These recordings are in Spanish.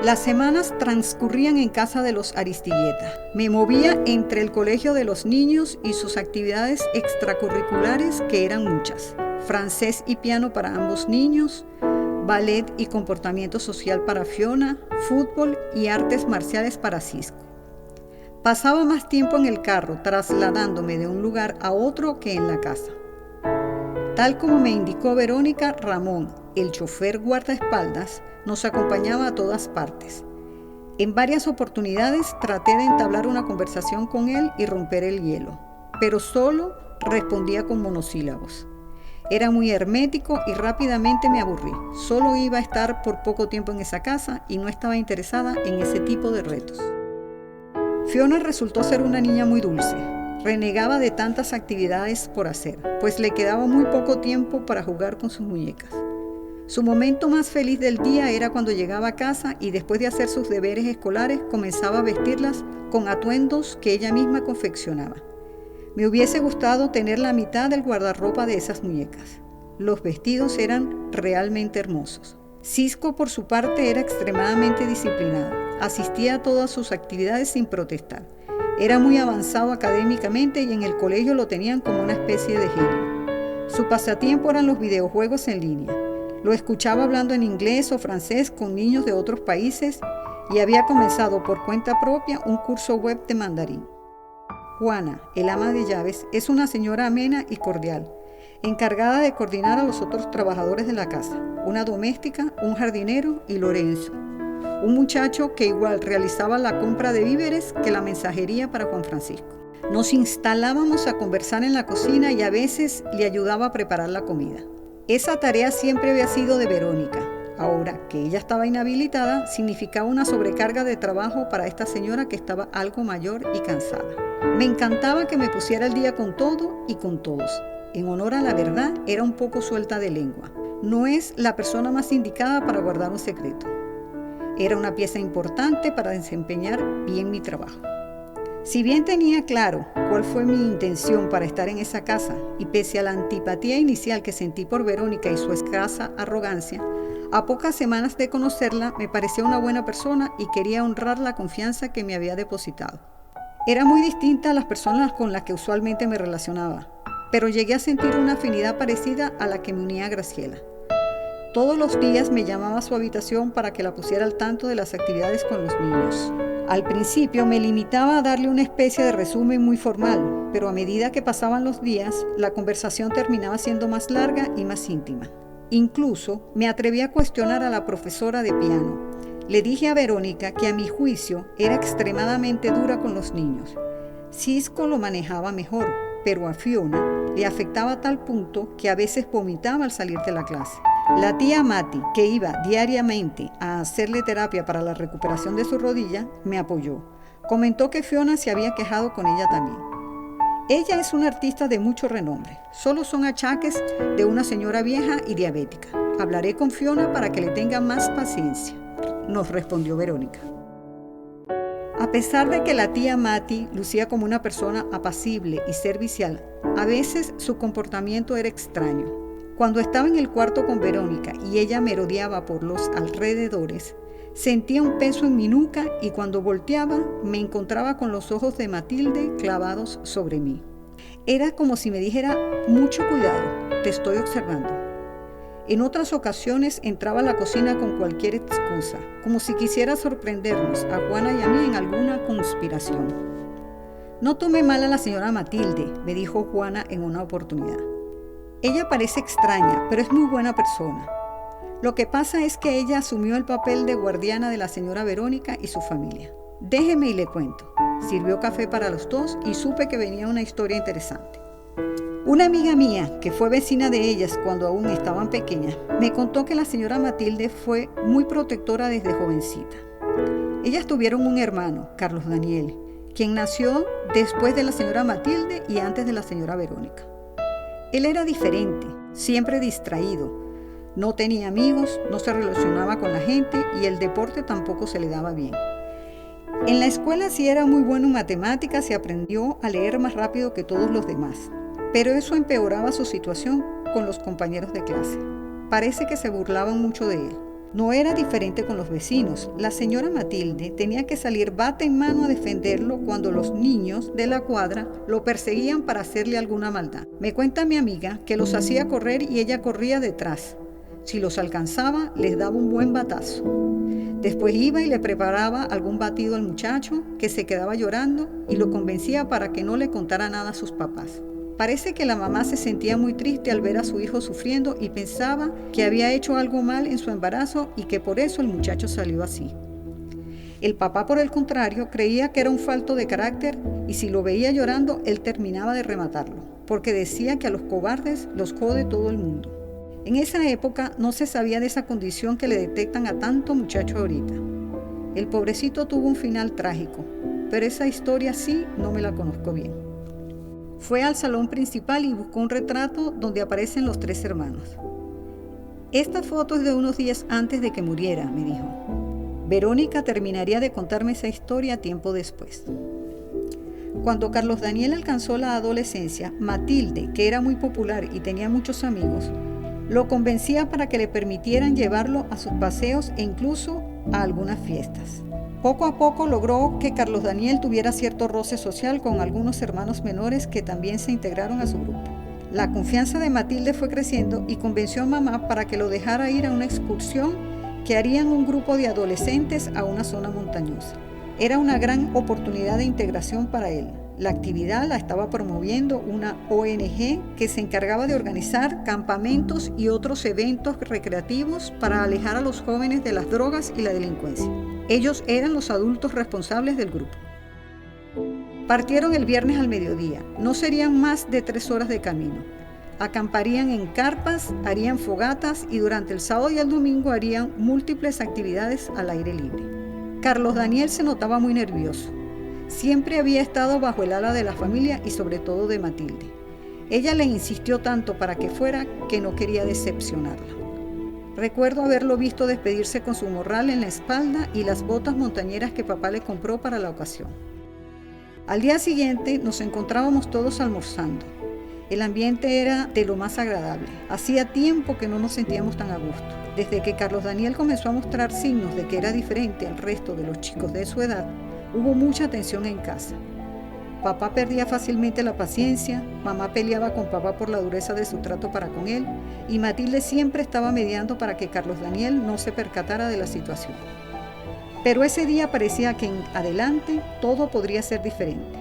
Las semanas transcurrían en casa de los Aristigueta. Me movía entre el colegio de los niños y sus actividades extracurriculares, que eran muchas. Francés y piano para ambos niños, ballet y comportamiento social para Fiona, fútbol y artes marciales para Cisco. Pasaba más tiempo en el carro, trasladándome de un lugar a otro que en la casa. Tal como me indicó Verónica, Ramón, el chofer guardaespaldas, nos acompañaba a todas partes. En varias oportunidades traté de entablar una conversación con él y romper el hielo, pero solo respondía con monosílabos. Era muy hermético y rápidamente me aburrí. Solo iba a estar por poco tiempo en esa casa y no estaba interesada en ese tipo de retos. Fiona resultó ser una niña muy dulce. Renegaba de tantas actividades por hacer, pues le quedaba muy poco tiempo para jugar con sus muñecas. Su momento más feliz del día era cuando llegaba a casa y después de hacer sus deberes escolares comenzaba a vestirlas con atuendos que ella misma confeccionaba. Me hubiese gustado tener la mitad del guardarropa de esas muñecas. Los vestidos eran realmente hermosos. Cisco, por su parte, era extremadamente disciplinado. Asistía a todas sus actividades sin protestar. Era muy avanzado académicamente y en el colegio lo tenían como una especie de genio. Su pasatiempo eran los videojuegos en línea. Lo escuchaba hablando en inglés o francés con niños de otros países y había comenzado por cuenta propia un curso web de mandarín. Juana, el ama de llaves, es una señora amena y cordial, encargada de coordinar a los otros trabajadores de la casa, una doméstica, un jardinero y Lorenzo, un muchacho que igual realizaba la compra de víveres que la mensajería para Juan Francisco. Nos instalábamos a conversar en la cocina y a veces le ayudaba a preparar la comida. Esa tarea siempre había sido de Verónica. Ahora que ella estaba inhabilitada, significaba una sobrecarga de trabajo para esta señora que estaba algo mayor y cansada. Me encantaba que me pusiera al día con todo y con todos. En honor a la verdad, era un poco suelta de lengua. No es la persona más indicada para guardar un secreto. Era una pieza importante para desempeñar bien mi trabajo. Si bien tenía claro cuál fue mi intención para estar en esa casa y pese a la antipatía inicial que sentí por Verónica y su escasa arrogancia, a pocas semanas de conocerla me parecía una buena persona y quería honrar la confianza que me había depositado. Era muy distinta a las personas con las que usualmente me relacionaba, pero llegué a sentir una afinidad parecida a la que me unía a Graciela. Todos los días me llamaba a su habitación para que la pusiera al tanto de las actividades con los niños. Al principio me limitaba a darle una especie de resumen muy formal, pero a medida que pasaban los días, la conversación terminaba siendo más larga y más íntima. Incluso me atreví a cuestionar a la profesora de piano. Le dije a Verónica que a mi juicio era extremadamente dura con los niños. Cisco lo manejaba mejor, pero a Fiona le afectaba a tal punto que a veces vomitaba al salir de la clase. La tía Mati, que iba diariamente a hacerle terapia para la recuperación de su rodilla, me apoyó. Comentó que Fiona se había quejado con ella también. Ella es una artista de mucho renombre. Solo son achaques de una señora vieja y diabética. Hablaré con Fiona para que le tenga más paciencia, nos respondió Verónica. A pesar de que la tía Mati lucía como una persona apacible y servicial, a veces su comportamiento era extraño. Cuando estaba en el cuarto con Verónica y ella merodeaba por los alrededores, sentía un peso en mi nuca y cuando volteaba me encontraba con los ojos de Matilde clavados sobre mí. Era como si me dijera: mucho cuidado, te estoy observando. En otras ocasiones entraba a la cocina con cualquier excusa, como si quisiera sorprendernos a Juana y a mí en alguna conspiración. No tome mal a la señora Matilde, me dijo Juana en una oportunidad. Ella parece extraña, pero es muy buena persona. Lo que pasa es que ella asumió el papel de guardiana de la señora Verónica y su familia. Déjeme y le cuento. Sirvió café para los dos y supe que venía una historia interesante. Una amiga mía, que fue vecina de ellas cuando aún estaban pequeñas, me contó que la señora Matilde fue muy protectora desde jovencita. Ellas tuvieron un hermano, Carlos Daniel, quien nació después de la señora Matilde y antes de la señora Verónica. Él era diferente, siempre distraído. No tenía amigos, no se relacionaba con la gente y el deporte tampoco se le daba bien. En la escuela sí era muy bueno en matemáticas y aprendió a leer más rápido que todos los demás. Pero eso empeoraba su situación con los compañeros de clase. Parece que se burlaban mucho de él. No era diferente con los vecinos. La señora Matilde tenía que salir bate en mano a defenderlo cuando los niños de la cuadra lo perseguían para hacerle alguna maldad. Me cuenta mi amiga que los hacía correr y ella corría detrás. Si los alcanzaba, les daba un buen batazo. Después iba y le preparaba algún batido al muchacho, que se quedaba llorando, y lo convencía para que no le contara nada a sus papás. Parece que la mamá se sentía muy triste al ver a su hijo sufriendo y pensaba que había hecho algo mal en su embarazo y que por eso el muchacho salió así. El papá, por el contrario, creía que era un falto de carácter y si lo veía llorando, él terminaba de rematarlo, porque decía que a los cobardes los jode todo el mundo. En esa época no se sabía de esa condición que le detectan a tanto muchacho ahorita. El pobrecito tuvo un final trágico, pero esa historia sí no me la conozco bien. Fue al salón principal y buscó un retrato donde aparecen los 3 hermanos. Esta foto es de unos días antes de que muriera, me dijo. Verónica terminaría de contarme esa historia tiempo después. Cuando Carlos Daniel alcanzó la adolescencia, Matilde, que era muy popular y tenía muchos amigos, lo convencía para que le permitieran llevarlo a sus paseos e incluso a algunas fiestas. Poco a poco logró que Carlos Daniel tuviera cierto roce social con algunos hermanos menores que también se integraron a su grupo. La confianza de Matilde fue creciendo y convenció a mamá para que lo dejara ir a una excursión que harían un grupo de adolescentes a una zona montañosa. Era una gran oportunidad de integración para él. La actividad la estaba promoviendo una ONG que se encargaba de organizar campamentos y otros eventos recreativos para alejar a los jóvenes de las drogas y la delincuencia. Ellos eran los adultos responsables del grupo. Partieron el viernes al mediodía. No serían más de 3 horas de camino. Acamparían en carpas, harían fogatas y durante el sábado y el domingo harían múltiples actividades al aire libre. Carlos Daniel se notaba muy nervioso. Siempre había estado bajo el ala de la familia y sobre todo de Matilde. Ella le insistió tanto para que fuera que no quería decepcionarla. Recuerdo haberlo visto despedirse con su morral en la espalda y las botas montañeras que papá le compró para la ocasión. Al día siguiente nos encontrábamos todos almorzando. El ambiente era de lo más agradable. Hacía tiempo que no nos sentíamos tan a gusto. Desde que Carlos Daniel comenzó a mostrar signos de que era diferente al resto de los chicos de su edad, hubo mucha tensión en casa. Papá perdía fácilmente la paciencia, mamá peleaba con papá por la dureza de su trato para con él y Matilde siempre estaba mediando para que Carlos Daniel no se percatara de la situación. Pero ese día parecía que en adelante todo podría ser diferente.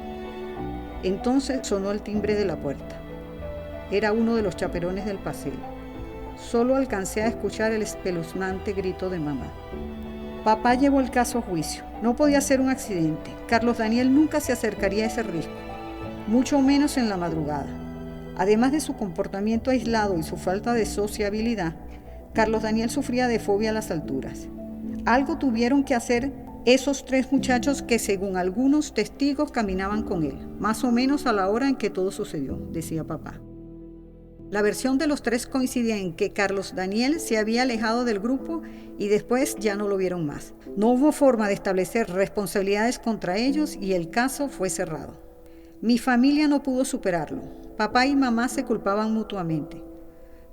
Entonces sonó el timbre de la puerta. Era uno de los chaperones del paseo. Solo alcancé a escuchar el espeluznante grito de mamá. Papá llevó el caso a juicio. No podía ser un accidente. Carlos Daniel nunca se acercaría a ese riesgo, mucho menos en la madrugada. Además de su comportamiento aislado y su falta de sociabilidad, Carlos Daniel sufría de fobia a las alturas. Algo tuvieron que hacer esos 3 muchachos que, según algunos testigos, caminaban con él, más o menos a la hora en que todo sucedió, decía papá. La versión de los 3 coincidía en que Carlos Daniel se había alejado del grupo y después ya no lo vieron más. No hubo forma de establecer responsabilidades contra ellos y el caso fue cerrado. Mi familia no pudo superarlo. Papá y mamá se culpaban mutuamente.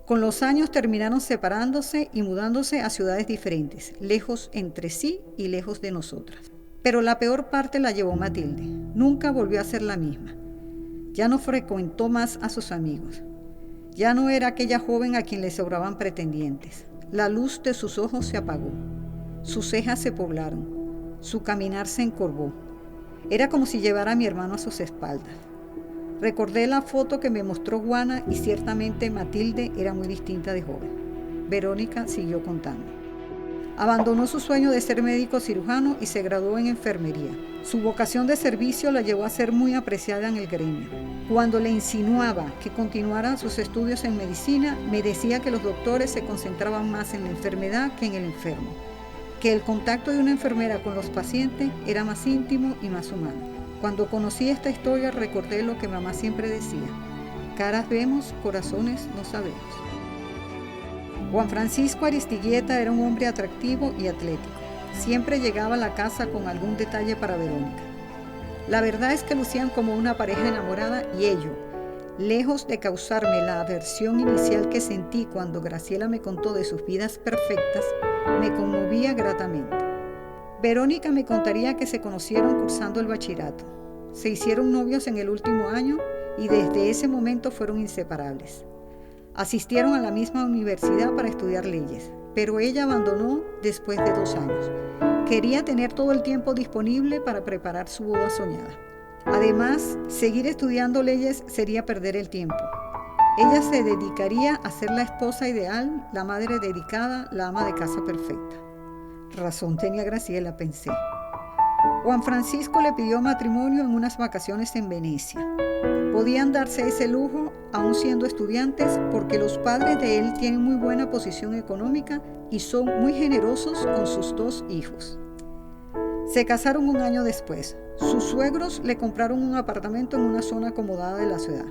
Con los años terminaron separándose y mudándose a ciudades diferentes, lejos entre sí y lejos de nosotras. Pero la peor parte la llevó Matilde. Nunca volvió a ser la misma. Ya no frecuentó más a sus amigos. Ya no era aquella joven a quien le sobraban pretendientes. La luz de sus ojos se apagó. Sus cejas se poblaron. Su caminar se encorvó. Era como si llevara a mi hermano a sus espaldas. Recordé la foto que me mostró Juana y ciertamente Matilde era muy distinta de joven. Verónica siguió contando. Abandonó su sueño de ser médico cirujano y se graduó en enfermería. Su vocación de servicio la llevó a ser muy apreciada en el gremio. Cuando le insinuaba que continuara sus estudios en medicina, me decía que los doctores se concentraban más en la enfermedad que en el enfermo, que el contacto de una enfermera con los pacientes era más íntimo y más humano. Cuando conocí esta historia recordé lo que mamá siempre decía: caras vemos, corazones no sabemos. Juan Francisco Aristigueta era un hombre atractivo y atlético. Siempre llegaba a la casa con algún detalle para Verónica. La verdad es que lucían como una pareja enamorada y ello, Lejos de causarme la aversión inicial que sentí cuando Graciela me contó de sus vidas perfectas, me conmovía gratamente. Verónica me contaría que se conocieron cursando el bachillerato. Se hicieron novios en el último año y desde ese momento fueron inseparables. Asistieron a la misma universidad para estudiar leyes, pero ella abandonó después de 2 años. Quería tener todo el tiempo disponible para preparar su boda soñada. Además, seguir estudiando leyes sería perder el tiempo. Ella se dedicaría a ser la esposa ideal, la madre dedicada, la ama de casa perfecta. Razón tenía Graciela, pensé. Juan Francisco le pidió matrimonio en unas vacaciones en Venecia. Podían darse ese lujo aún siendo estudiantes porque los padres de él tienen muy buena posición económica y son muy generosos con sus 2 hijos. Se casaron 1 año después. Sus suegros le compraron un apartamento en una zona acomodada de la ciudad.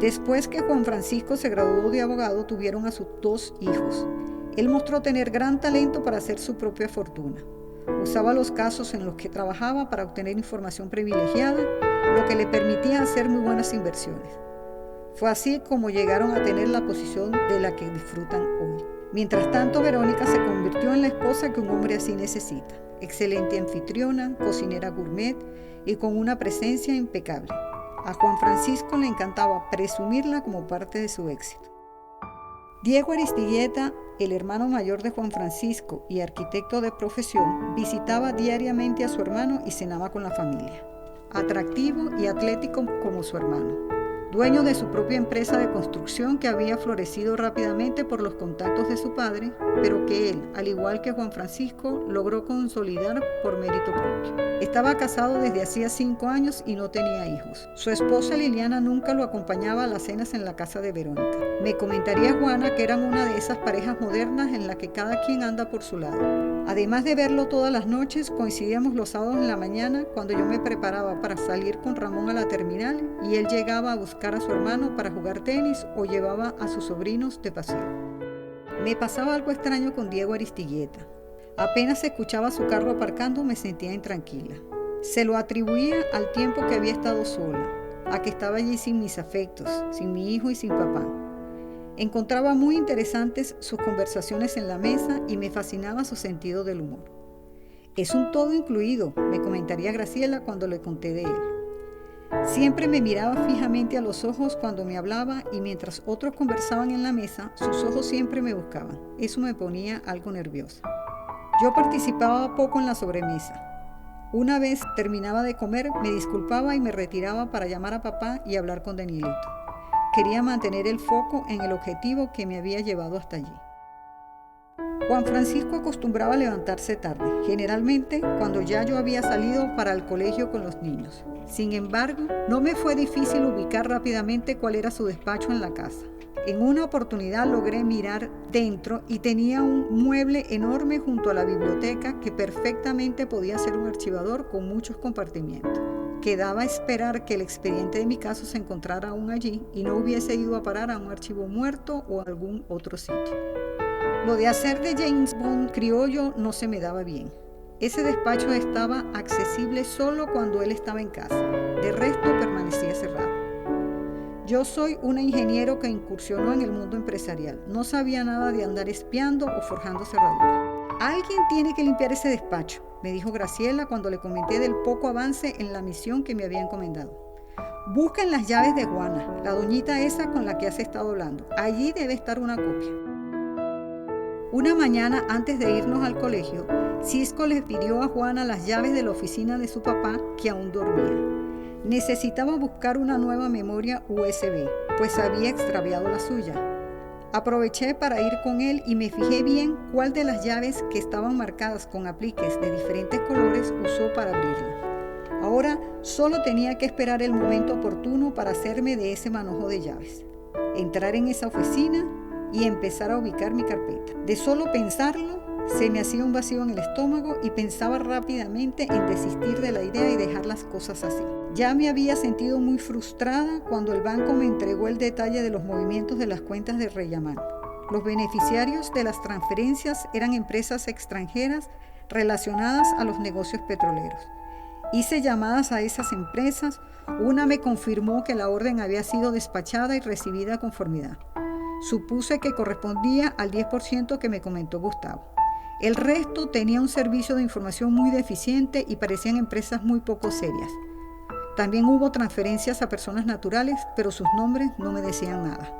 Después que Juan Francisco se graduó de abogado, tuvieron a sus 2 hijos. Él mostró tener gran talento para hacer su propia fortuna. Usaba los casos en los que trabajaba para obtener información privilegiada, lo que le permitía hacer muy buenas inversiones. Fue así como llegaron a tener la posición de la que disfrutan hoy. Mientras tanto, Verónica se convirtió en la esposa que un hombre así necesita. Excelente anfitriona, cocinera gourmet y con una presencia impecable. A Juan Francisco le encantaba presumirla como parte de su éxito. Diego Aristigueta, el hermano mayor de Juan Francisco y arquitecto de profesión, visitaba diariamente a su hermano y cenaba con la familia. Atractivo y atlético como su hermano. Dueño de su propia empresa de construcción que había florecido rápidamente por los contactos de su padre, pero que él, al igual que Juan Francisco, logró consolidar por mérito propio. Estaba casado desde hacía 5 años y no tenía hijos. Su esposa Liliana nunca lo acompañaba a las cenas en la casa de Verónica. Me comentaría Juana que eran una de esas parejas modernas en la que cada quien anda por su lado. Además de verlo todas las noches, coincidíamos los sábados en la mañana cuando yo me preparaba para salir con Ramón a la terminal y él llegaba a buscar a su hermano para jugar tenis o llevaba a sus sobrinos de paseo. Me pasaba algo extraño con Diego Aristigueta. Apenas escuchaba su carro aparcando me sentía intranquila. Se lo atribuía al tiempo que había estado sola, a que estaba allí sin mis afectos, sin mi hijo y sin papá. Encontraba muy interesantes sus conversaciones en la mesa y me fascinaba su sentido del humor. Es un todo incluido, me comentaría Graciela cuando le conté de él. Siempre me miraba fijamente a los ojos cuando me hablaba y mientras otros conversaban en la mesa, sus ojos siempre me buscaban. Eso me ponía algo nerviosa. Yo participaba poco en la sobremesa. Una vez terminaba de comer, me disculpaba y me retiraba para llamar a papá y hablar con Danielito. Quería mantener el foco en el objetivo que me había llevado hasta allí. Juan Francisco acostumbraba a levantarse tarde, generalmente cuando ya yo había salido para el colegio con los niños. Sin embargo, no me fue difícil ubicar rápidamente cuál era su despacho en la casa. En una oportunidad logré mirar dentro y tenía un mueble enorme junto a la biblioteca que perfectamente podía ser un archivador con muchos compartimientos. Quedaba esperar que el expediente de mi caso se encontrara aún allí y no hubiese ido a parar a un archivo muerto o a algún otro sitio. Lo de hacer de James Bond criollo no se me daba bien. Ese despacho estaba accesible solo cuando él estaba en casa. De resto permanecía cerrado. Yo soy una ingeniero que incursionó en el mundo empresarial. No sabía nada de andar espiando o forjando cerraduras. Alguien tiene que limpiar ese despacho, me dijo Graciela cuando le comenté del poco avance en la misión que me había encomendado. Busquen las llaves de Juana, la doñita esa con la que has estado hablando. Allí debe estar una copia. Una mañana antes de irnos al colegio, Cisco le pidió a Juana las llaves de la oficina de su papá, que aún dormía. Necesitaba buscar una nueva memoria USB, pues había extraviado la suya. Aproveché para ir con él y me fijé bien cuál de las llaves que estaban marcadas con apliques de diferentes colores usó para abrirla. Ahora solo tenía que esperar el momento oportuno para hacerme de ese manojo de llaves, entrar en esa oficina y empezar a ubicar mi carpeta. De solo pensarlo, se me hacía un vacío en el estómago y pensaba rápidamente en desistir de la idea y dejar las cosas así. Ya me había sentido muy frustrada cuando el banco me entregó el detalle de los movimientos de las cuentas de Reyamán. Los beneficiarios de las transferencias eran empresas extranjeras relacionadas a los negocios petroleros. Hice llamadas a esas empresas. Una me confirmó que la orden había sido despachada y recibida a conformidad. Supuse que correspondía al 10% que me comentó Gustavo. El resto tenía un servicio de información muy deficiente y parecían empresas muy poco serias. También hubo transferencias a personas naturales, pero sus nombres no me decían nada.